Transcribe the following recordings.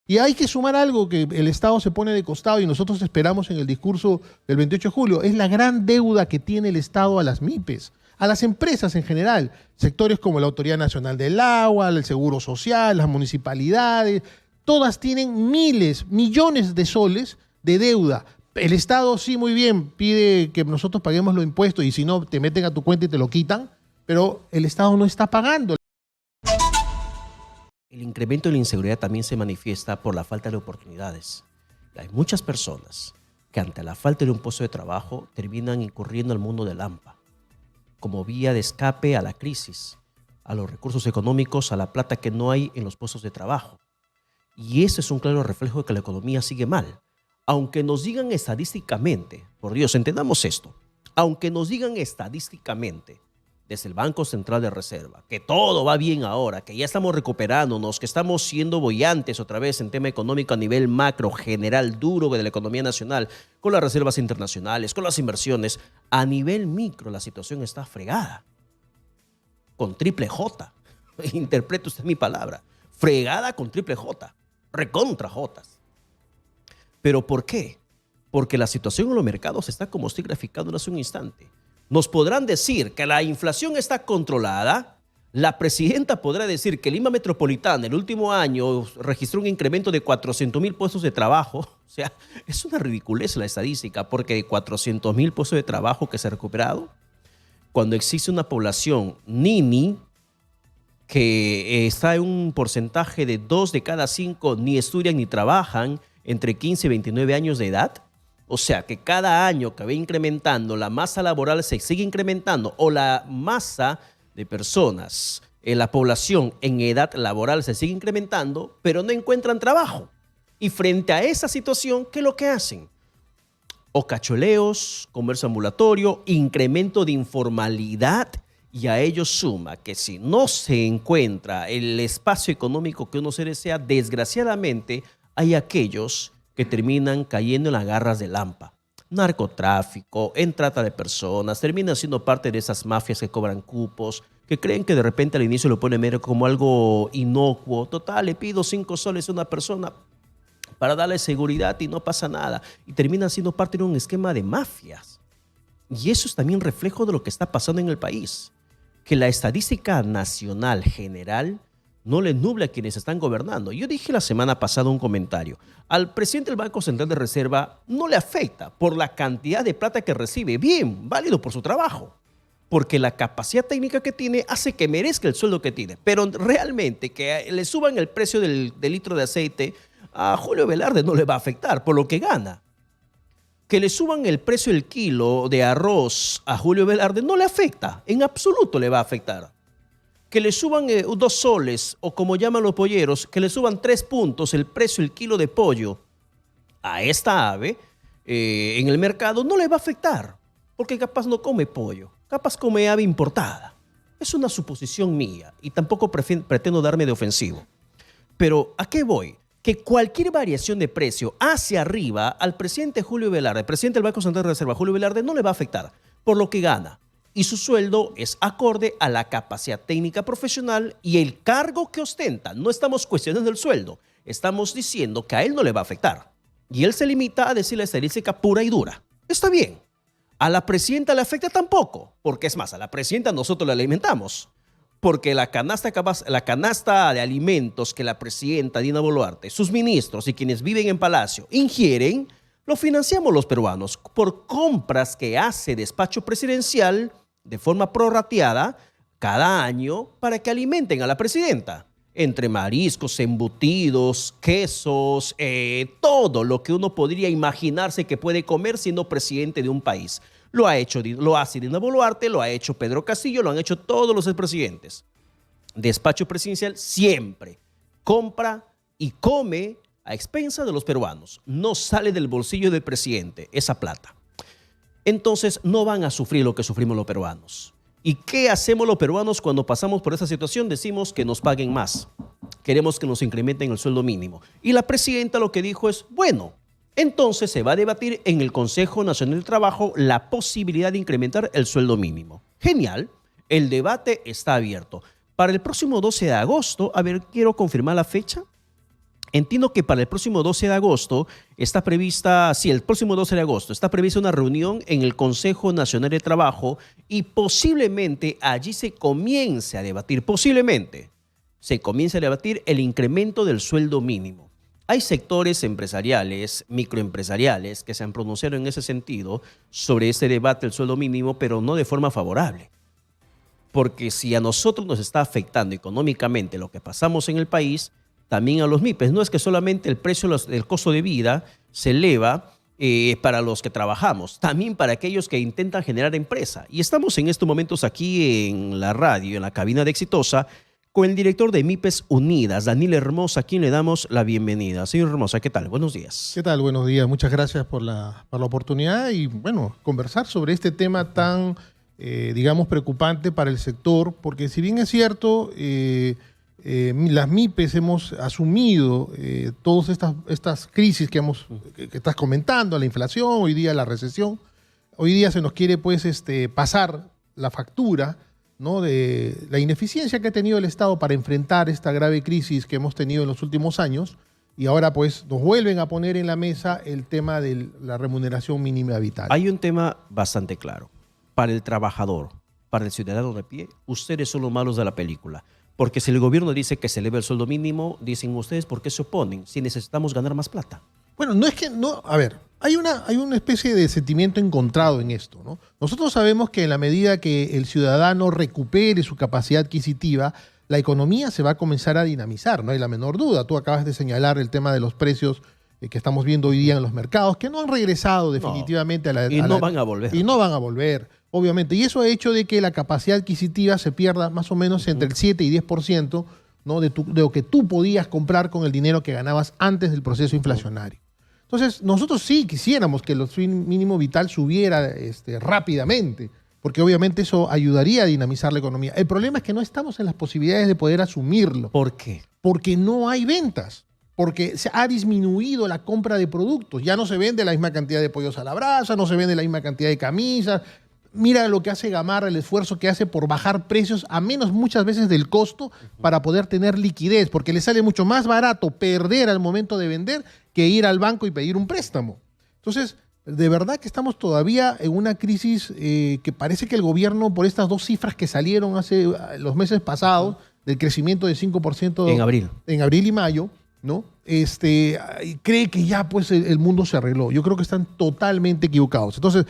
Y hay que sumar algo que el Estado se pone de costado y nosotros esperamos en el discurso del 28 de julio, es la gran deuda que tiene el Estado a las MIPES, a las empresas en general, sectores como la Autoridad Nacional del Agua, el Seguro Social, las municipalidades, todas tienen miles, millones de soles de deuda. El Estado sí, muy bien, pide que nosotros paguemos los impuestos y si no, te meten a tu cuenta y te lo quitan, pero el Estado no está pagando. El incremento de la inseguridad también se manifiesta por la falta de oportunidades. Hay muchas personas que ante la falta de un puesto de trabajo terminan incurriendo al mundo del AMPA como vía de escape a la crisis, a los recursos económicos, a la plata que no hay en los puestos de trabajo. Y ese es un claro reflejo de que la economía sigue mal. Aunque nos digan estadísticamente, por Dios, entendamos esto, aunque nos digan estadísticamente desde el Banco Central de Reserva, que todo va bien ahora, que ya estamos recuperándonos, que estamos siendo boyantes otra vez en tema económico a nivel macro, general, duro de la economía nacional, con las reservas internacionales, con las inversiones, a nivel micro la situación está fregada, con triple J. Interprete usted mi palabra, fregada con triple J, recontra Jotas. ¿Pero por qué? Porque la situación en los mercados está como estoy graficando hace un instante. Nos podrán decir que la inflación está controlada. La presidenta podrá decir que Lima Metropolitana el último año registró un incremento de 400,000 puestos de trabajo. O sea, es una ridiculez la estadística, porque de 400,000 puestos de trabajo que se ha recuperado, cuando existe una población nini que está en un porcentaje de 2 de cada 5 ni estudian ni trabajan entre 15 y 29 años de edad. O sea que cada año que va incrementando, la masa laboral se sigue incrementando o la masa de personas en la población en edad laboral se sigue incrementando, pero no encuentran trabajo. Y frente a esa situación, ¿qué es lo que hacen? O cacholeos, comercio ambulatorio, incremento de informalidad, y a ello suma que si no se encuentra el espacio económico que uno se desea, desgraciadamente hay aquellos que terminan cayendo en las garras del AMPA. Narcotráfico, en trata de personas, terminan siendo parte de esas mafias que cobran cupos, que creen que de repente al inicio lo ponen mero como algo inocuo. Total, le pido 5 soles a una persona para darle seguridad y no pasa nada. Y terminan siendo parte de un esquema de mafias. Y eso es también reflejo de lo que está pasando en el país. Que la estadística nacional general no le nubla a quienes están gobernando. Yo dije la semana pasada un comentario. Al presidente del Banco Central de Reserva no le afecta por la cantidad de plata que recibe. Bien, válido por su trabajo. Porque la capacidad técnica que tiene hace que merezca el sueldo que tiene. Pero realmente que le suban el precio del litro de aceite, a Julio Velarde no le va a afectar por lo que gana. Que le suban el precio del kilo de arroz a Julio Velarde no le afecta. En absoluto le va a afectar. Que le suban 2 soles, o como llaman los polleros, que le suban 3 puntos el precio del kilo de pollo a esta ave en el mercado, no le va a afectar, porque capaz no come pollo, capaz come ave importada. Es una suposición mía y tampoco pretendo darme de ofensivo. Pero ¿a qué voy? Que cualquier variación de precio hacia arriba al presidente Julio Velarde, presidente del Banco Central de Reserva, Julio Velarde, no le va a afectar por lo que gana. Y su sueldo es acorde a la capacidad técnica profesional y el cargo que ostenta. No estamos cuestionando el sueldo, estamos diciendo que a él no le va a afectar. Y él se limita a decir la estadística pura y dura. Está bien. A la presidenta le afecta tampoco, porque es más, a la presidenta nosotros la alimentamos. Porque la canasta de alimentos que la presidenta Dina Boluarte, sus ministros y quienes viven en Palacio ingieren, lo financiamos los peruanos por compras que hace despacho presidencial de forma prorrateada cada año para que alimenten a la presidenta. Entre mariscos, embutidos, quesos, todo lo que uno podría imaginarse que puede comer siendo presidente de un país. Lo hace Dina Boluarte, lo ha hecho Pedro Castillo, lo han hecho todos los expresidentes. Despacho presidencial siempre compra y come a expensa de los peruanos. No sale del bolsillo del presidente esa plata. Entonces no van a sufrir lo que sufrimos los peruanos. ¿Y qué hacemos los peruanos cuando pasamos por esa situación? Decimos que nos paguen más. Queremos que nos incrementen el sueldo mínimo. Y la presidenta lo que dijo es, bueno, entonces se va a debatir en el Consejo Nacional del Trabajo la posibilidad de incrementar el sueldo mínimo. Genial, el debate está abierto. Para el próximo 12 de agosto, a ver, quiero confirmar la fecha. Entiendo que para el próximo 12 de agosto está prevista, sí, el próximo 12 de agosto está prevista una reunión en el Consejo Nacional de Trabajo y posiblemente allí se comience a debatir, el incremento del sueldo mínimo. Hay sectores empresariales, microempresariales, que se han pronunciado en ese sentido sobre ese debate del sueldo mínimo, pero no de forma favorable. Porque si a nosotros nos está afectando económicamente lo que pasamos en el país, también a los MIPES. No es que solamente el precio del costo de vida se eleva para los que trabajamos, también para aquellos que intentan generar empresa. Y estamos en estos momentos aquí en la radio, en la cabina de Exitosa, con el director de MIPES Unidas, Daniel Hermosa, a quien le damos la bienvenida. Señor Hermosa, ¿qué tal? Buenos días. ¿Qué tal? Buenos días. Muchas gracias por la oportunidad y, bueno, conversar sobre este tema tan, digamos, preocupante para el sector, porque si bien es cierto, las MIPES hemos asumido todas estas crisis que estás comentando, la inflación, hoy día la recesión. Hoy día se nos quiere pues pasar la factura, ¿no?, de la ineficiencia que ha tenido el Estado para enfrentar esta grave crisis que hemos tenido en los últimos años, y ahora pues nos vuelven a poner en la mesa el tema de la remuneración mínima vital. Hay un tema bastante claro. Para el trabajador, para el ciudadano de pie, ustedes son los malos de la película. Porque si el gobierno dice que se eleve el sueldo mínimo, dicen ustedes, ¿por qué se oponen? Si necesitamos ganar más plata. Bueno, no es que, no, a ver, hay una especie de sentimiento encontrado en esto, ¿no? Nosotros sabemos que en la medida que el ciudadano recupere su capacidad adquisitiva, la economía se va a comenzar a dinamizar, no hay la menor duda. Tú acabas de señalar el tema de los precios que estamos viendo hoy día en los mercados, que no han regresado definitivamente no van a volver. Y no van a volver, obviamente. Y eso ha hecho de que la capacidad adquisitiva se pierda más o menos entre el 7 y 10%, ¿no?, de lo que tú podías comprar con el dinero que ganabas antes del proceso inflacionario. Entonces, nosotros sí quisiéramos que el mínimo vital subiera rápidamente, porque obviamente eso ayudaría a dinamizar la economía. El problema es que no estamos en las posibilidades de poder asumirlo. ¿Por qué? Porque no hay ventas, porque se ha disminuido la compra de productos. Ya no se vende la misma cantidad de pollos a la brasa, no se vende la misma cantidad de camisas. Mira lo que hace Gamarra, el esfuerzo que hace por bajar precios a menos muchas veces del costo para poder tener liquidez, porque le sale mucho más barato perder al momento de vender que ir al banco y pedir un préstamo. Entonces, de verdad que estamos todavía en una crisis que parece que el gobierno, por estas dos cifras que salieron hace los meses pasados, del crecimiento de 5% en abril y mayo, ¿no?, cree que ya pues el mundo se arregló. Yo creo que están totalmente equivocados. Entonces,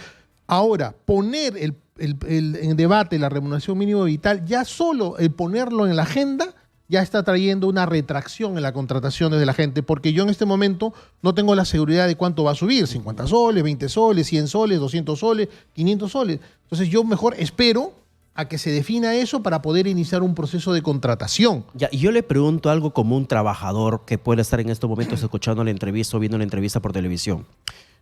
ahora, poner en debate la remuneración mínima vital, ya solo el ponerlo en la agenda, ya está trayendo una retracción en las contrataciones de la gente, porque yo en este momento no tengo la seguridad de cuánto va a subir, 50 soles, 20 soles, 100 soles, 200 soles, 500 soles. Entonces yo mejor espero a que se defina eso para poder iniciar un proceso de contratación. Ya, y yo le pregunto algo como un trabajador que puede estar en estos momentos escuchando la entrevista o viendo la entrevista por televisión.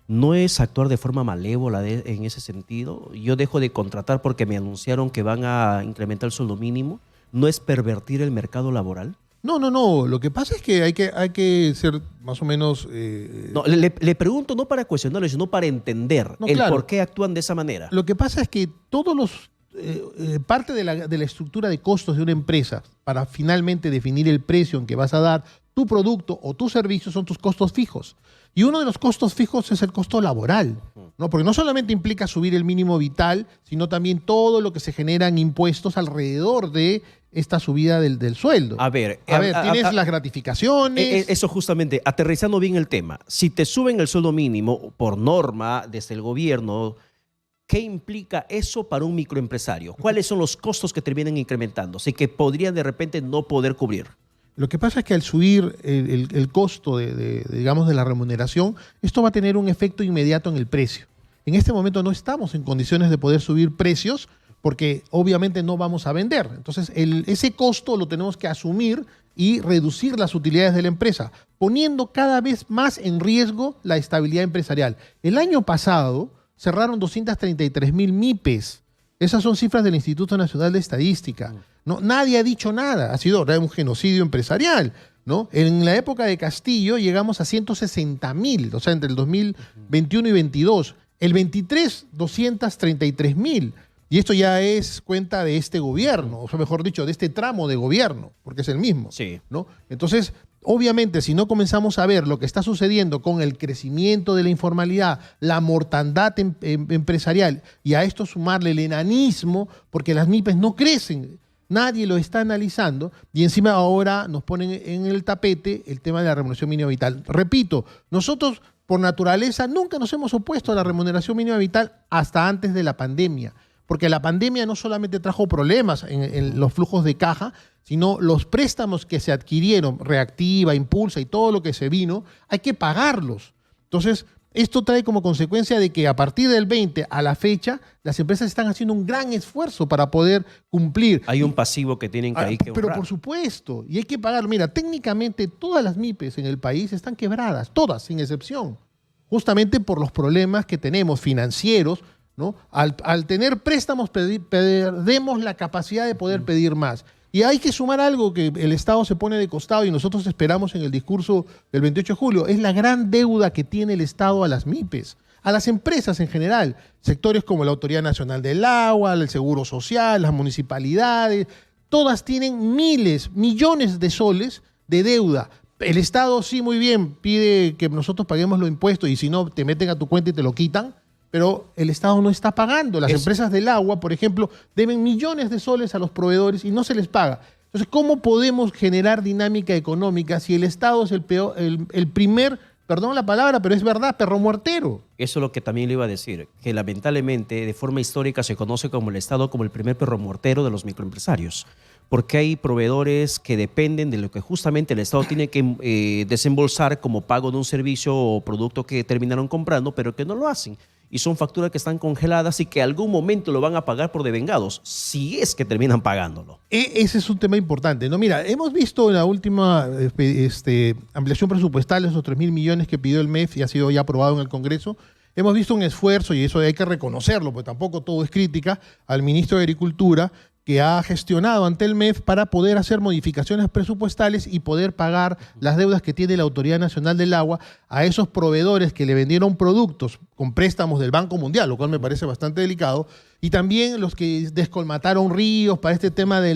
¿No es actuar de forma malévola en ese sentido? Yo dejo de contratar porque me anunciaron que van a incrementar el sueldo mínimo. ¿No es pervertir el mercado laboral? No. Lo que pasa es que hay que ser más o menos... No, le pregunto no para cuestionarlo, sino para entender por qué actúan de esa manera. Lo que pasa es que todos los... parte de la estructura de costos de una empresa para finalmente definir el precio en que vas a dar tu producto o tu servicio son tus costos fijos. Y uno de los costos fijos es el costo laboral, ¿no? Porque no solamente implica subir el mínimo vital, sino también todo lo que se genera en impuestos alrededor de esta subida del sueldo. A ver, tienes las gratificaciones. Eso justamente, aterrizando bien el tema. Si te suben el sueldo mínimo por norma desde el gobierno, ¿qué implica eso para un microempresario? ¿Cuáles son los costos que terminan incrementándose y que podrían de repente no poder cubrir? Lo que pasa es que al subir el costo digamos, de la remuneración, esto va a tener un efecto inmediato en el precio. En este momento no estamos en condiciones de poder subir precios porque obviamente no vamos a vender. Entonces ese costo lo tenemos que asumir y reducir las utilidades de la empresa, poniendo cada vez más en riesgo la estabilidad empresarial. El año pasado cerraron 233,000 MIPES. Esas son cifras del Instituto Nacional de Estadística. No, nadie ha dicho nada. Ha sido un genocidio empresarial, ¿no? En la época de Castillo llegamos a 160,000, o sea, entre el 2021 y 2022. El 23, 233,000. Y esto ya es cuenta de este gobierno, o sea, mejor dicho, de este tramo de gobierno, porque es el mismo, sí, ¿no? Entonces, obviamente, si no comenzamos a ver lo que está sucediendo con el crecimiento de la informalidad, la mortandad empresarial, y a esto sumarle el enanismo, porque las MIPES no crecen, nadie lo está analizando, y encima ahora nos ponen en el tapete el tema de la remuneración mínima vital. Repito, nosotros por naturaleza nunca nos hemos opuesto a la remuneración mínima vital hasta antes de la pandemia, porque la pandemia no solamente trajo problemas en los flujos de caja, sino los préstamos que se adquirieron, Reactiva, Impulsa y todo lo que se vino, hay que pagarlos. Entonces, esto trae como consecuencia de que a partir del 20 a la fecha, las empresas están haciendo un gran esfuerzo para poder cumplir. Hay un pasivo que tienen que ahí que Pero honrar. por supuesto, y hay que pagarlo. Mira, técnicamente todas las MIPES en el país están quebradas, todas, sin excepción, justamente por los problemas que tenemos financieros, ¿no? Al tener préstamos perdemos la capacidad de poder pedir más. Y hay que sumar algo que el Estado se pone de costado y nosotros esperamos en el discurso del 28 de julio, es la gran deuda que tiene el Estado a las MIPES, a las empresas en general, sectores como la Autoridad Nacional del Agua, el Seguro Social, las municipalidades, todas tienen miles, millones de soles de deuda. El Estado sí, muy bien, pide que nosotros paguemos los impuestos y si no te meten a tu cuenta y te lo quitan, pero el Estado no está pagando. Las empresas del agua, por ejemplo, deben millones de soles a los proveedores y no se les paga. Entonces, ¿cómo podemos generar dinámica económica si el Estado es el primer, perdón la palabra, pero es verdad, perro muertero? Eso es lo que también le iba a decir, que lamentablemente de forma histórica se conoce como el Estado como el primer perro muertero de los microempresarios, porque hay proveedores que dependen de lo que justamente el Estado tiene que desembolsar como pago de un servicio o producto que terminaron comprando, pero que no lo hacen. Y son facturas que están congeladas y que algún momento lo van a pagar por devengados, si es que terminan pagándolo. Ese es un tema importante, ¿no? Mira, hemos visto en la última ampliación presupuestal, esos 3.000 millones que pidió el MEF y ha sido ya aprobado en el Congreso, hemos visto un esfuerzo, y eso hay que reconocerlo, porque tampoco todo es crítica, al ministro de Agricultura, que ha gestionado ante el MEF para poder hacer modificaciones presupuestales y poder pagar las deudas que tiene la Autoridad Nacional del Agua a esos proveedores que le vendieron productos con préstamos del Banco Mundial, lo cual me parece bastante delicado, y también los que descolmataron ríos para este tema de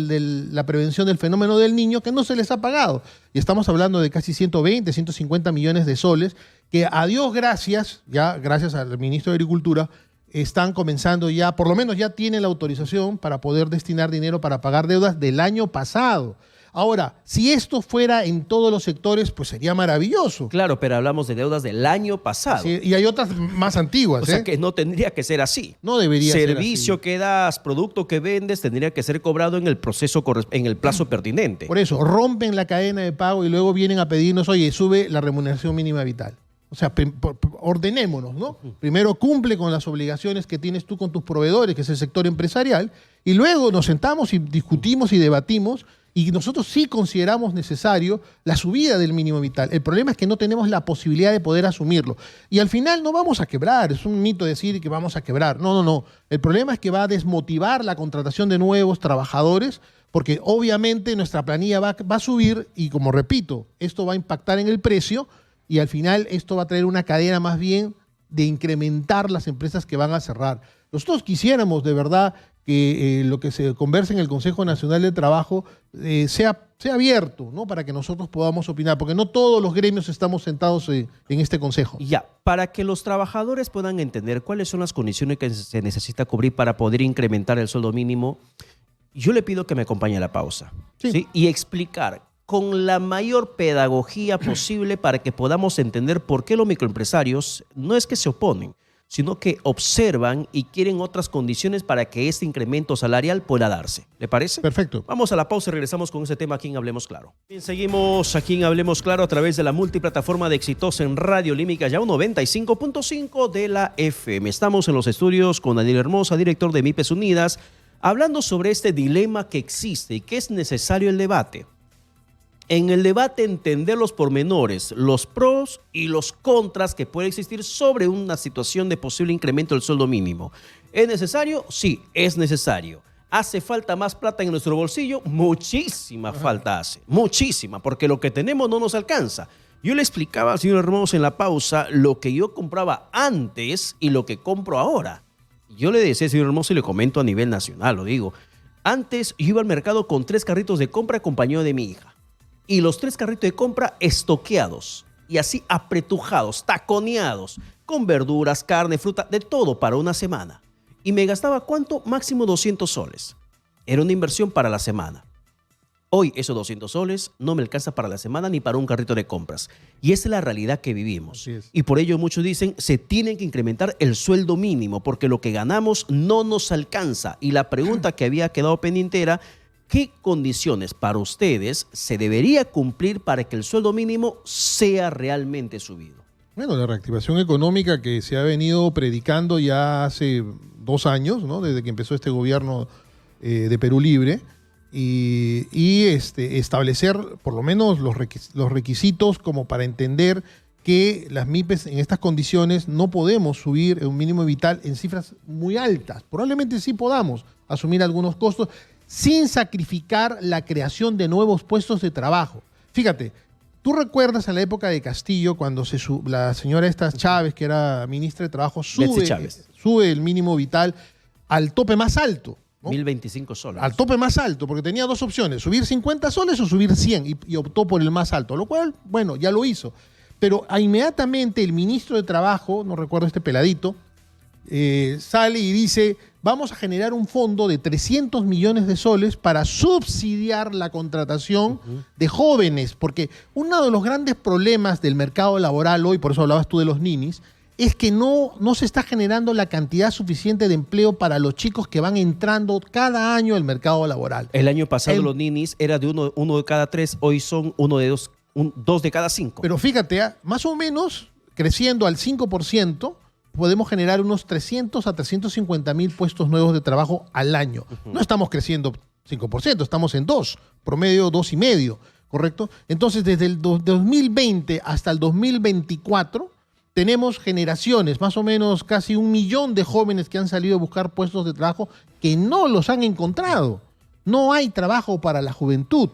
la prevención del fenómeno del Niño, que no se les ha pagado. Y estamos hablando de casi 120, 150 millones de soles, que a Dios gracias, ya gracias al ministro de Agricultura, están comenzando ya, por lo menos ya tienen la autorización para poder destinar dinero para pagar deudas del año pasado. Ahora, si esto fuera en todos los sectores, pues sería maravilloso. Claro, pero hablamos de deudas del año pasado. Sí, y hay otras más antiguas. O sea que no tendría que ser así. No debería ser así. Servicio que das, producto que vendes, tendría que ser cobrado en el proceso, en el plazo pertinente. Por eso, rompen la cadena de pago y luego vienen a pedirnos, oye, sube la remuneración mínima vital. O sea, ordenémonos, ¿no? Primero cumple con las obligaciones que tienes tú con tus proveedores, que es el sector empresarial, y luego nos sentamos y discutimos y debatimos, y nosotros sí consideramos necesario la subida del mínimo vital. El problema es que no tenemos la posibilidad de poder asumirlo. Y al final no vamos a quebrar, es un mito decir que vamos a quebrar. No. El problema es que va a desmotivar la contratación de nuevos trabajadores, porque obviamente nuestra planilla va a subir y, como repito, esto va a impactar en el precio, y al final esto va a traer una cadena más bien de incrementar las empresas que van a cerrar. Nosotros quisiéramos de verdad que lo que se converse en el Consejo Nacional de Trabajo sea abierto, ¿no? Para que nosotros podamos opinar, porque no todos los gremios estamos sentados en este consejo. Ya, para que los trabajadores puedan entender cuáles son las condiciones que se necesita cubrir para poder incrementar el sueldo mínimo, yo le pido que me acompañe a la pausa, ¿sí? Y explicar con la mayor pedagogía posible para que podamos entender por qué los microempresarios no es que se oponen, sino que observan y quieren otras condiciones para que este incremento salarial pueda darse. ¿Le parece? Perfecto. Vamos a la pausa y regresamos con ese tema aquí en Hablemos Claro. Bien, seguimos aquí en Hablemos Claro a través de la multiplataforma de Exitosa en Radio Límica, ya 95.5 de la FM. Estamos en los estudios con Daniel Hermosa, director de MIPES Unidas, hablando sobre este dilema que existe y que es necesario el debate. En el debate entender los pormenores, los pros y los contras que puede existir sobre una situación de posible incremento del sueldo mínimo. ¿Es necesario? Sí, es necesario. ¿Hace falta más plata en nuestro bolsillo? Muchísima falta hace, muchísima, porque lo que tenemos no nos alcanza. Yo le explicaba al señor Hermoso en la pausa lo que yo compraba antes y lo que compro ahora. Yo le decía al señor Hermoso y le comento a nivel nacional, lo digo. Antes yo iba al mercado con 3 carritos de compra acompañado de mi hija. y los 3 carritos de compra estoqueados y así apretujados, taconeados, con verduras, carne, fruta, de todo para una semana. Y me gastaba, ¿cuánto? Máximo 200 soles. Era una inversión para la semana. Hoy esos 200 soles no me alcanza para la semana ni para un carrito de compras. Y esa es la realidad que vivimos. Y por ello muchos dicen, se tiene que incrementar el sueldo mínimo porque lo que ganamos no nos alcanza. Y la pregunta que había quedado pendiente era, ¿qué condiciones para ustedes se debería cumplir para que el sueldo mínimo sea realmente subido? Bueno, la reactivación económica que se ha venido predicando ya hace 2 años, ¿no? Desde que empezó este gobierno de Perú Libre, y establecer por lo menos los requisitos como para entender que las MIPES en estas condiciones no podemos subir un mínimo vital en cifras muy altas. Probablemente sí podamos asumir algunos costos sin sacrificar la creación de nuevos puestos de trabajo. Fíjate, tú recuerdas a la época de Castillo cuando la señora esta Chávez, que era ministra de Trabajo, sube el mínimo vital al tope más alto, ¿no? 1.025 soles. Al tope más alto, porque tenía 2 opciones, subir 50 soles o subir 100, y optó por el más alto, lo cual, bueno, ya lo hizo. Pero inmediatamente el ministro de Trabajo, no recuerdo este peladito, sale y dice, vamos a generar un fondo de 300 millones de soles para subsidiar la contratación de jóvenes, porque uno de los grandes problemas del mercado laboral hoy, por eso hablabas tú de los ninis, es que no se está generando la cantidad suficiente de empleo para los chicos que van entrando cada año al mercado laboral. El año pasado los ninis era de uno de cada 3, hoy son 2 de cada 5. Pero fíjate, más o menos creciendo al 5%, podemos generar unos 300 a 350 mil puestos nuevos de trabajo al año. No estamos creciendo 5%, estamos en 2, promedio 2,5%, ¿correcto? Entonces, desde el 2020 hasta el 2024, tenemos generaciones, más o menos casi 1 millón de jóvenes que han salido a buscar puestos de trabajo que no los han encontrado. No hay trabajo para la juventud.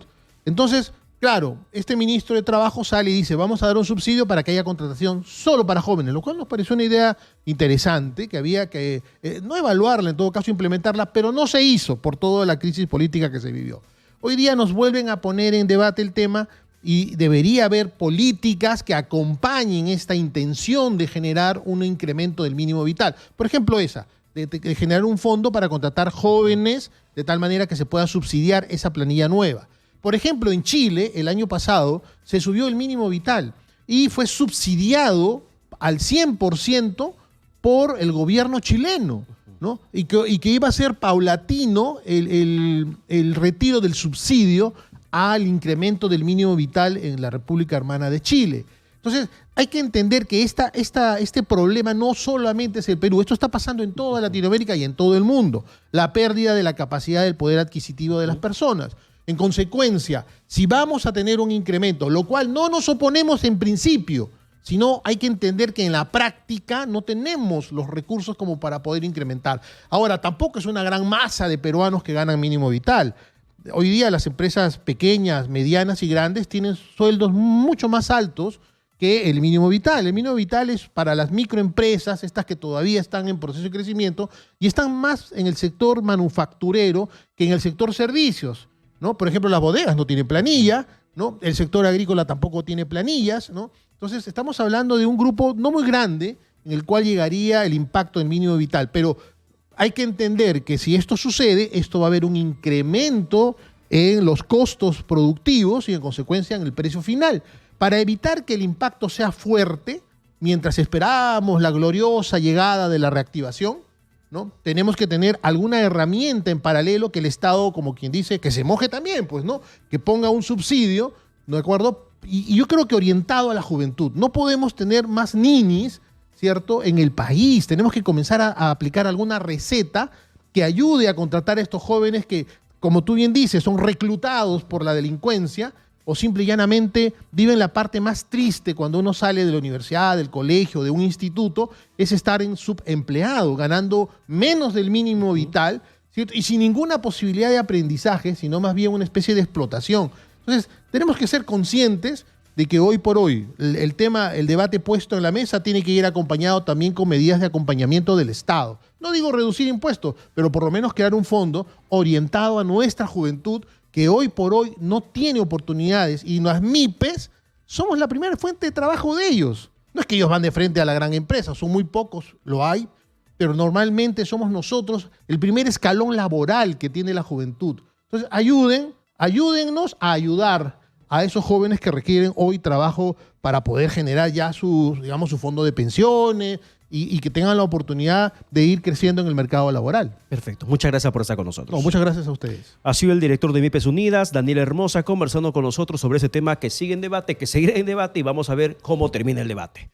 Entonces, claro, este ministro de Trabajo sale y dice, vamos a dar un subsidio para que haya contratación solo para jóvenes, lo cual nos pareció una idea interesante, que había que no evaluarla, en todo caso implementarla, pero no se hizo por toda la crisis política que se vivió. Hoy día nos vuelven a poner en debate el tema y debería haber políticas que acompañen esta intención de generar un incremento del mínimo vital. Por ejemplo, esa, de generar un fondo para contratar jóvenes de tal manera que se pueda subsidiar esa planilla nueva. Por ejemplo, en Chile, el año pasado, se subió el mínimo vital y fue subsidiado al 100% por el gobierno chileno, ¿no? Y que iba a ser paulatino el retiro del subsidio al incremento del mínimo vital en la República Hermana de Chile. Entonces, hay que entender que este problema no solamente es el Perú, esto está pasando en toda Latinoamérica y en todo el mundo. La pérdida de la capacidad del poder adquisitivo de las personas. En consecuencia, si vamos a tener un incremento, lo cual no nos oponemos en principio, sino hay que entender que en la práctica no tenemos los recursos como para poder incrementar. Ahora, tampoco es una gran masa de peruanos que ganan mínimo vital. Hoy día las empresas pequeñas, medianas y grandes tienen sueldos mucho más altos que el mínimo vital. El mínimo vital es para las microempresas, estas que todavía están en proceso de crecimiento y están más en el sector manufacturero que en el sector servicios, ¿no? Por ejemplo, las bodegas no tienen planilla, ¿no? El sector agrícola tampoco tiene planillas, ¿no? Entonces, estamos hablando de un grupo no muy grande en el cual llegaría el impacto del mínimo vital, pero hay que entender que si esto sucede, esto va a haber un incremento en los costos productivos y en consecuencia en el precio final. Para evitar que el impacto sea fuerte, mientras esperamos la gloriosa llegada de la reactivación, ¿no? Tenemos que tener alguna herramienta en paralelo que el Estado, como quien dice, que se moje también, pues, ¿no? Que ponga un subsidio, ¿no? ¿De acuerdo? Y yo creo que orientado a la juventud. No podemos tener más ninis, ¿cierto?, en el país. Tenemos que comenzar a aplicar alguna receta que ayude a contratar a estos jóvenes que, como tú bien dices, son reclutados por la delincuencia o simple y llanamente viven la parte más triste cuando uno sale de la universidad, del colegio, de un instituto, es estar en subempleado, ganando menos del mínimo vital, ¿cierto? Y sin ninguna posibilidad de aprendizaje, sino más bien una especie de explotación. Entonces, tenemos que ser conscientes de que hoy por hoy el debate puesto en la mesa tiene que ir acompañado también con medidas de acompañamiento del Estado. No digo reducir impuestos, pero por lo menos crear un fondo orientado a nuestra juventud que hoy por hoy no tiene oportunidades y las MIPES somos la primera fuente de trabajo de ellos. No es que ellos van de frente a la gran empresa, son muy pocos, lo hay, pero normalmente somos nosotros el primer escalón laboral que tiene la juventud. Entonces, ayúdennos a ayudar a esos jóvenes que requieren hoy trabajo para poder generar ya su fondo de pensiones y que tengan la oportunidad de ir creciendo en el mercado laboral. Perfecto. Muchas gracias por estar con nosotros. No, muchas gracias a ustedes. Ha sido el director de MIPES Unidas, Daniel Hermosa, conversando con nosotros sobre ese tema que sigue en debate, que seguirá en debate y vamos a ver cómo termina el debate.